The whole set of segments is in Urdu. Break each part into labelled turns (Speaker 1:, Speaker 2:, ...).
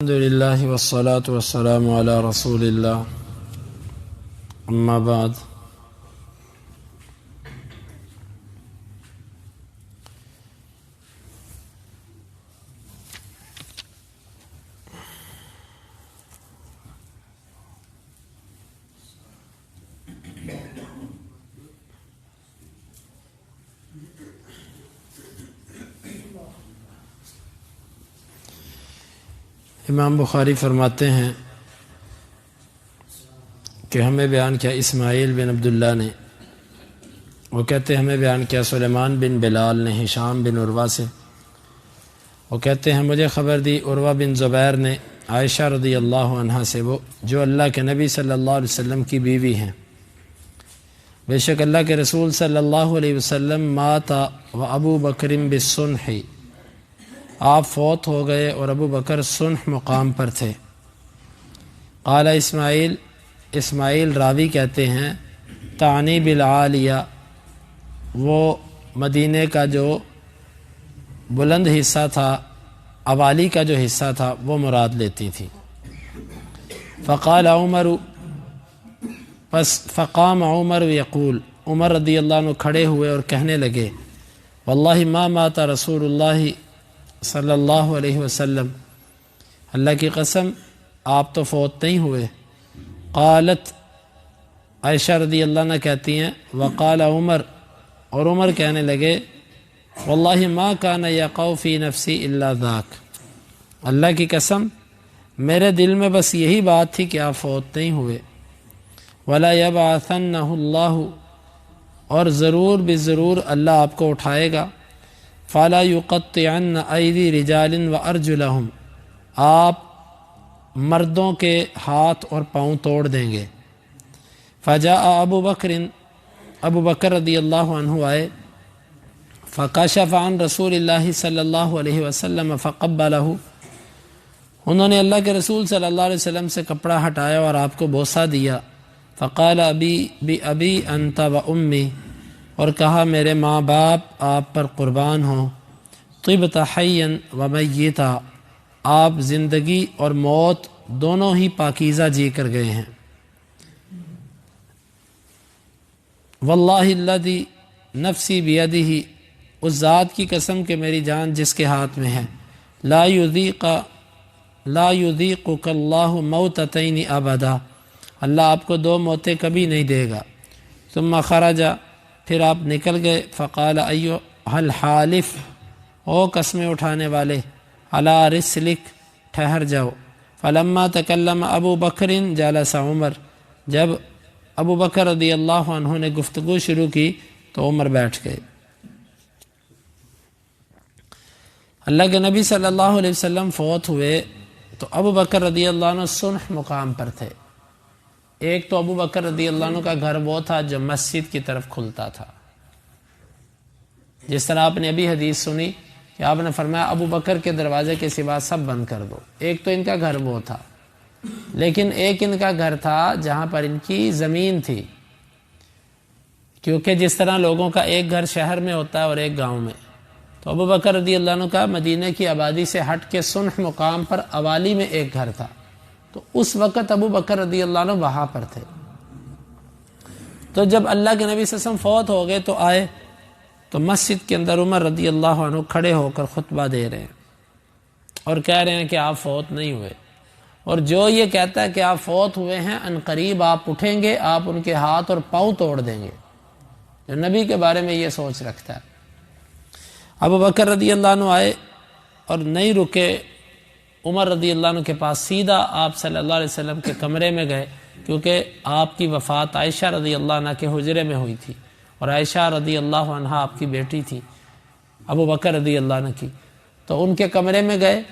Speaker 1: الحمد لله والصلاة والسلام على رسول الله أما بعد امام بخاری فرماتے ہیں کہ ہمیں بیان کیا اسماعیل بن عبداللہ نے، وہ کہتے ہیں ہمیں بیان کیا سلیمان بن بلال نے ہشام بن عروہ سے، وہ کہتے ہیں مجھے خبر دی عروہ بن زبیر نے عائشہ رضی اللہ عنہا سے، وہ جو اللہ کے نبی صلی اللہ علیہ وسلم کی بیوی ہیں، بے شک اللہ کے رسول صلی اللہ علیہ وسلم مات و ابو بکر بالصنح، آپ فوت ہو گئے اور ابو بکر صنح مقام پر تھے۔ قال اسماعیل راوی کہتے ہیں تعنی بالعالیہ، وہ مدینے کا جو بلند حصہ تھا، عوالی کا جو حصہ تھا وہ مراد لیتی تھی۔ فقال عمر، پس فقام عمر یقول، عمر رضی اللہ عنہ کھڑے ہوئے اور کہنے لگے واللہ ما مات رسول اللہ صلی اللہ علیہ وسلم، اللہ کی قسم آپ تو فوت نہیں ہوئے۔ قالت، عائشہ رضی اللہ عنہ کہتی ہیں وقال عمر، اور عمر کہنے لگے واللہ ما کان یقع فی نفسی الا ذاک، اللہ کی قسم میرے دل میں بس یہی بات تھی کہ آپ فوت نہیں ہوئے۔ ولا یبعثنہ اللہ، اور ضرور بضرور اللہ آپ کو اٹھائے گا۔ فلا یقطعن ایدی رجال وارجلہم، آپ مردوں کے ہاتھ اور پاؤں توڑ دیں گے۔ فجاء ابو بکر رضی اللہ عنہ آئے، فکشف عن رسول اللہ صلی اللہ علیہ وسلم فقبلہ، انہوں نے اللہ کے رسول صلی اللہ علیہ وسلم سے کپڑا ہٹایا اور آپ کو بوسہ دیا۔ فقال ابی بابی انت و امی، اور کہا میرے ماں باپ آپ پر قربان ہوں۔ طبت حیا و میتا، آپ زندگی اور موت دونوں ہی پاکیزہ جی کر گئے ہیں۔ واللہ الذی نفسی بیدہ، اس ذات کی قسم کہ میری جان جس کے ہاتھ میں ہے، لا یذیقک اللہ موتتین ابدا، اللہ آپ کو دو موتیں کبھی نہیں دے گا۔ ثم خرج، پھر آپ نکل گئے۔ فقال ایھا الحالف، او قسمیں اٹھانے والے، علی رسلک، ٹھہر جاؤ۔ فلما تکلم ابو بکر جلس عمر، جب ابو بکر رضی اللہ عنہ نے گفتگو شروع کی تو عمر بیٹھ گئے۔ اللہ کے نبی صلی اللہ علیہ وسلم فوت ہوئے تو ابو بکر رضی اللہ عنہ صنح مقام پر تھے۔ ایک تو ابو بکر رضی اللہ عنہ کا گھر وہ تھا جو مسجد کی طرف کھلتا تھا، جس طرح آپ نے ابھی حدیث سنی کہ آپ نے فرمایا ابو بکر کے دروازے کے سوا سب بند کر دو۔ ایک تو ان کا گھر وہ تھا، لیکن ایک ان کا گھر تھا جہاں پر ان کی زمین تھی، کیونکہ جس طرح لوگوں کا ایک گھر شہر میں ہوتا ہے اور ایک گاؤں میں، تو ابو بکر رضی اللہ عنہ کا مدینہ کی آبادی سے ہٹ کے صنح مقام پر عوالی میں ایک گھر تھا، تو اس وقت ابو بکر رضی اللہ عنہ وہاں پر تھے۔ تو جب اللہ کے نبی صلی اللہ علیہ وسلم فوت ہو گئے تو آئے تو مسجد کے اندر عمر رضی اللہ عنہ کھڑے ہو کر خطبہ دے رہے ہیں اور کہہ رہے ہیں کہ آپ فوت نہیں ہوئے، اور جو یہ کہتا ہے کہ آپ فوت ہوئے ہیں عنقریب آپ اٹھیں گے، آپ ان کے ہاتھ اور پاؤں توڑ دیں گے، جو نبی کے بارے میں یہ سوچ رکھتا ہے۔ ابو بکر رضی اللہ عنہ آئے اور نہیں رکے، عمر رضی اللہ عنہ کے پاس سیدھا آپ صلی اللہ علیہ وسلم کے کمرے میں گئے، کیونکہ آپ کی وفات عائشہ رضی اللہ عنہ کے حجرے میں ہوئی تھی، اور عائشہ رضی اللہ عنہ آپ کی بیٹی تھی ابو بکر رضی اللہ عنہ کی، تو ان کے کمرے میں گئے۔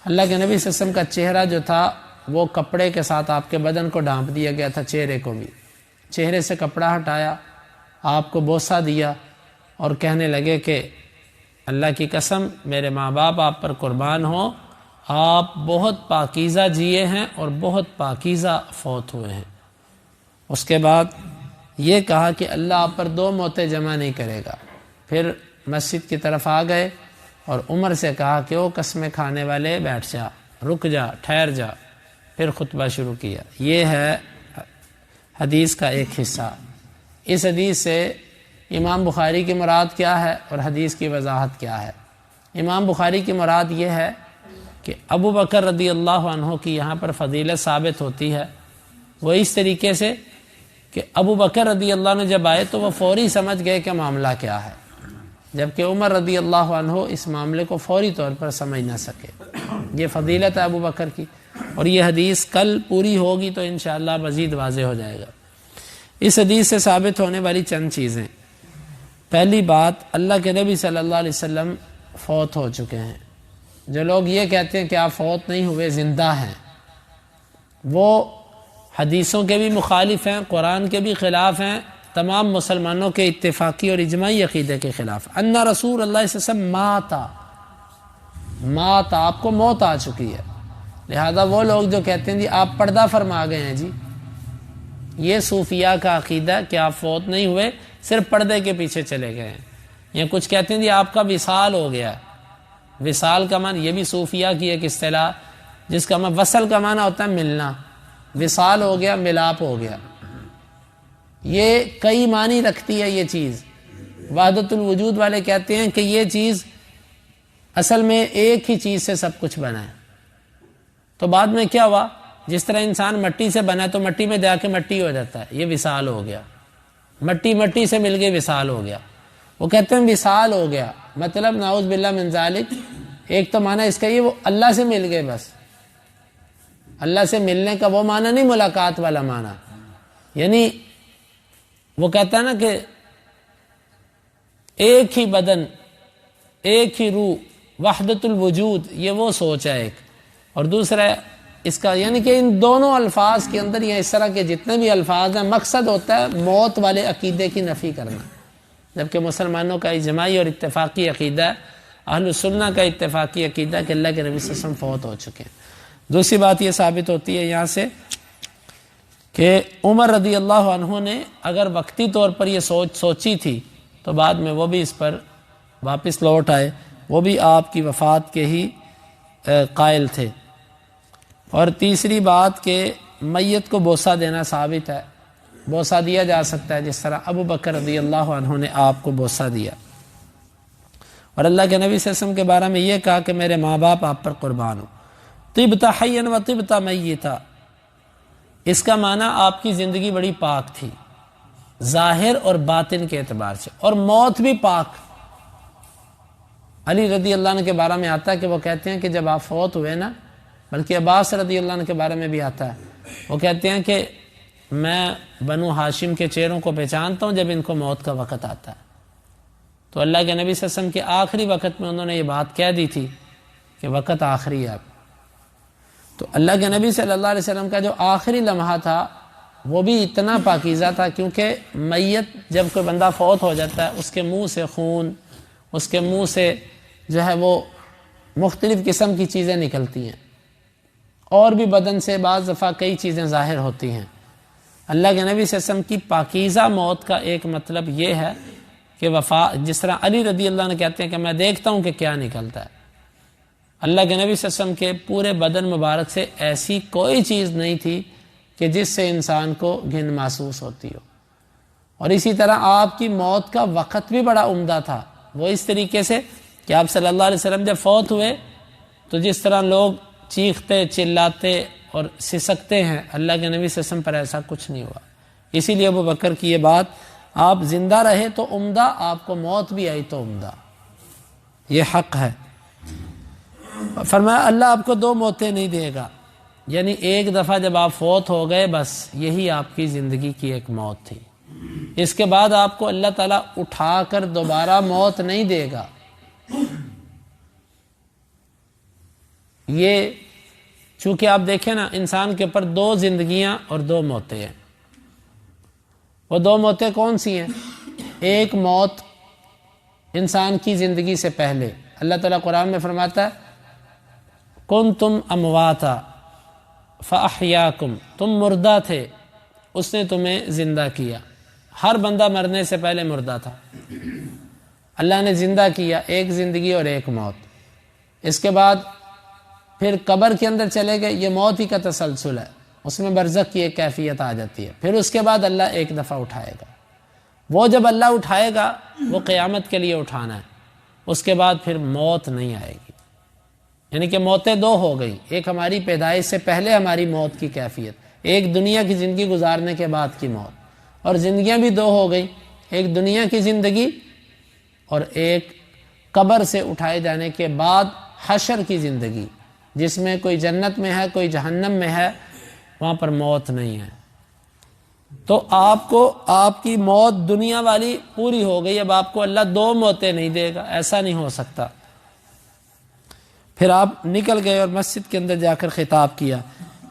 Speaker 1: اللہ کے نبی صلی اللہ علیہ وسلم کا چہرہ جو تھا وہ کپڑے کے ساتھ آپ کے بدن کو ڈھانپ دیا گیا تھا، چہرے کو بھی، چہرے سے کپڑا ہٹایا، آپ کو بوسہ دیا اور کہنے لگے کہ اللہ کی قسم میرے ماں باپ آپ پر قربان ہوں، آپ بہت پاکیزہ جیے ہیں اور بہت پاکیزہ فوت ہوئے ہیں۔ اس کے بعد یہ کہا کہ اللہ آپ پر دو موتیں جمع نہیں کرے گا۔ پھر مسجد کی طرف آ گئے اور عمر سے کہا کہ او قسمیں کھانے والے بیٹھ جا، رک جا، ٹھہر جا، پھر خطبہ شروع کیا۔ یہ ہے حدیث کا ایک حصہ۔ اس حدیث سے امام بخاری کی مراد کیا ہے اور حدیث کی وضاحت کیا ہے؟ امام بخاری کی مراد یہ ہے کہ ابو بکر رضی اللہ عنہ کی یہاں پر فضیلت ثابت ہوتی ہے، وہ اس طریقے سے کہ ابو بکر رضی اللہ عنہ جب آئے تو وہ فوری سمجھ گئے کہ معاملہ کیا ہے، جبکہ عمر رضی اللہ عنہ اس معاملے کو فوری طور پر سمجھ نہ سکے۔ یہ فضیلت ہے ابو بکر کی، اور یہ حدیث کل پوری ہوگی تو انشاءاللہ مزید واضح ہو جائے گا۔ اس حدیث سے ثابت ہونے والی چند چیزیں۔ پہلی بات، اللہ کے نبی صلی اللہ علیہ وسلم فوت ہو چکے ہیں۔ جو لوگ یہ کہتے ہیں کہ آپ فوت نہیں ہوئے، زندہ ہیں، وہ حدیثوں کے بھی مخالف ہیں، قرآن کے بھی خلاف ہیں، تمام مسلمانوں کے اتفاقی اور اجماعی عقیدے کے خلاف۔ ان رسول اللہ صلی اللہ علیہ وسلم مات، آپ کو موت آ چکی ہے۔ لہذا وہ لوگ جو کہتے ہیں جی آپ پردہ فرما گئے ہیں، جی یہ صوفیاء کا عقیدہ ہے کہ آپ فوت نہیں ہوئے، صرف پردے کے پیچھے چلے گئے ہیں۔ یا کچھ کہتے ہیں جی آپ کا وصال ہو گیا۔ وصال کا معنی، یہ بھی صوفیاء کی ایک اصطلاح جس کا معنی، وصل کا معنی ہوتا ہے ملنا، وصال ہو گیا، ملاپ ہو گیا۔ یہ کئی معنی رکھتی ہے یہ چیز۔ وحدت الوجود والے کہتے ہیں کہ یہ چیز اصل میں ایک ہی چیز سے سب کچھ بنا ہے۔ تو بعد میں کیا ہوا، جس طرح انسان مٹی سے بنا ہے تو مٹی میں جا کے مٹی ہو جاتا ہے، یہ وصال ہو گیا۔ مٹی سے مل کے وصال ہو گیا۔ وہ کہتے ہیں وصال ہو گیا، مطلب نعوذ باللہ من ذالک، ایک تو معنی اس کا یہ وہ اللہ سے مل گئے، بس اللہ سے ملنے کا وہ معنی نہیں ملاقات والا معنی، یعنی وہ کہتا ہے نا کہ ایک ہی بدن، ایک ہی روح، وحدت الوجود، یہ وہ سوچ ہے ایک۔ اور دوسرا اس کا یعنی کہ ان دونوں الفاظ کے اندر یا اس طرح کے جتنے بھی الفاظ ہیں، مقصد ہوتا ہے موت والے عقیدے کی نفی کرنا، جبکہ مسلمانوں کا اجماعی اور اتفاقی عقیدہ ہے، اہل السنہ کا اتفاقی عقیدہ ہے کہ اللہ کے نبی صلی اللہ علیہ وسلم فوت ہو چکے ہیں۔ دوسری بات یہ ثابت ہوتی ہے یہاں سے کہ عمر رضی اللہ عنہ نے اگر وقتی طور پر یہ سوچی تھی تو بعد میں وہ بھی اس پر واپس لوٹ آئے، وہ بھی آپ کی وفات کے ہی قائل تھے۔ اور تیسری بات کہ میت کو بوسہ دینا ثابت ہے، بوسہ دیا جا سکتا ہے، جس طرح ابو بکر رضی اللہ عنہ نے آپ کو بوسہ دیا۔ اور اللہ کے نبی صلی اللہ علیہ وسلم کے بارے میں یہ کہا کہ میرے ماں باپ آپ پر قربان ہو، طبت حیا و طبت میتا، اس کا معنی آپ کی زندگی بڑی پاک تھی، ظاہر اور باطن کے اعتبار سے، اور موت بھی پاک۔ علی رضی اللہ عنہ کے بارے میں آتا ہے کہ وہ کہتے ہیں کہ جب آپ فوت ہوئے نا، بلکہ عباس رضی اللہ عنہ کے بارے میں بھی آتا ہے، وہ کہتے ہیں کہ میں بنو ہاشم کے چہروں کو پہچانتا ہوں جب ان کو موت کا وقت آتا ہے۔ تو اللہ کے نبی صلی اللہ علیہ وسلم کے آخری وقت میں انہوں نے یہ بات کہہ دی تھی کہ وقت آخری ہے اب۔ تو اللہ کے نبی صلی اللہ علیہ وسلم کا جو آخری لمحہ تھا وہ بھی اتنا پاکیزہ تھا، کیونکہ میت جب کوئی بندہ فوت ہو جاتا ہے اس کے منہ سے خون، اس کے منہ سے جو ہے وہ مختلف قسم کی چیزیں نکلتی ہیں، اور بھی بدن سے بعض دفعہ کئی چیزیں ظاہر ہوتی ہیں۔ اللہ کے نبی صلی اللہ علیہ وسلم کی پاکیزہ موت کا ایک مطلب یہ ہے کہ جس طرح علی رضی اللہ عنہ کہتے ہیں کہ میں دیکھتا ہوں کہ کیا نکلتا ہے، اللہ کے نبی صلی اللہ علیہ وسلم کے پورے بدن مبارک سے ایسی کوئی چیز نہیں تھی کہ جس سے انسان کو گھن محسوس ہوتی ہو۔ اور اسی طرح آپ کی موت کا وقت بھی بڑا عمدہ تھا، وہ اس طریقے سے کہ آپ صلی اللہ علیہ وسلم جب فوت ہوئے تو جس طرح لوگ چیختے، چلاتے اور سسکتے ہیں، اللہ کے نبی صلی اللہ علیہ وسلم پر ایسا کچھ نہیں ہوا۔ اسی لیے ابو بکر کی یہ بات، آپ زندہ رہے تو عمدہ، آپ کو موت بھی آئی تو عمدہ، یہ حق ہے۔ فرمایا اللہ آپ کو دو موتیں نہیں دے گا، یعنی ایک دفعہ جب آپ فوت ہو گئے بس یہی آپ کی زندگی کی ایک موت تھی، اس کے بعد آپ کو اللہ تعالیٰ اٹھا کر دوبارہ موت نہیں دے گا۔ یہ چونکہ آپ دیکھیں نا، انسان کے اوپر دو زندگیاں اور دو موتیں ہیں۔ وہ دو موتیں کون سی ہیں؟ ایک موت انسان کی زندگی سے پہلے، اللہ تعالیٰ قرآن میں فرماتا ہے کنتم امواتا فاحیاکم، تم مردہ تھے اس نے تمہیں زندہ کیا۔ ہر بندہ مرنے سے پہلے مردہ تھا، اللہ نے زندہ کیا، ایک زندگی اور ایک موت۔ اس کے بعد پھر قبر کے اندر چلے گئے، یہ موت ہی کا تسلسل ہے، اس میں برزخ کی ایک کیفیت آ جاتی ہے۔ پھر اس کے بعد اللہ ایک دفعہ اٹھائے گا، وہ جب اللہ اٹھائے گا وہ قیامت کے لیے اٹھانا ہے، اس کے بعد پھر موت نہیں آئے گی، یعنی کہ موتیں دو ہو گئی، ایک ہماری پیدائش سے پہلے ہماری موت کی کیفیت، ایک دنیا کی زندگی گزارنے کے بعد کی موت، اور زندگیاں بھی دو ہو گئی، ایک دنیا کی زندگی اور ایک قبر سے اٹھائے جانے کے بعد حشر کی زندگی، جس میں کوئی جنت میں ہے کوئی جہنم میں ہے، وہاں پر موت نہیں ہے۔ تو آپ کو آپ کی موت دنیا والی پوری ہو گئی، اب آپ کو اللہ دو موتیں نہیں دے گا، ایسا نہیں ہو سکتا۔ پھر آپ نکل گئے اور مسجد کے اندر جا کر خطاب کیا،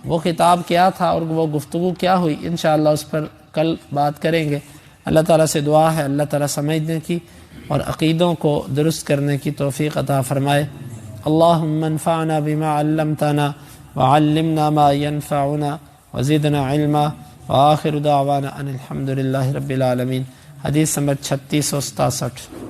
Speaker 1: وہ خطاب کیا تھا اور وہ گفتگو کیا ہوئی، انشاءاللہ اس پر کل بات کریں گے۔ اللہ تعالیٰ سے دعا ہے اللہ تعالیٰ سمجھنے کی اور عقیدوں کو درست کرنے کی توفیق عطا فرمائے۔ اللہم انفعنا بما علمتنا وعلمنا ما ينفعنا وزدنا علما وآخر دعوانا ان الحمد للہ رب العالمین۔ حدیث نمبر 3667۔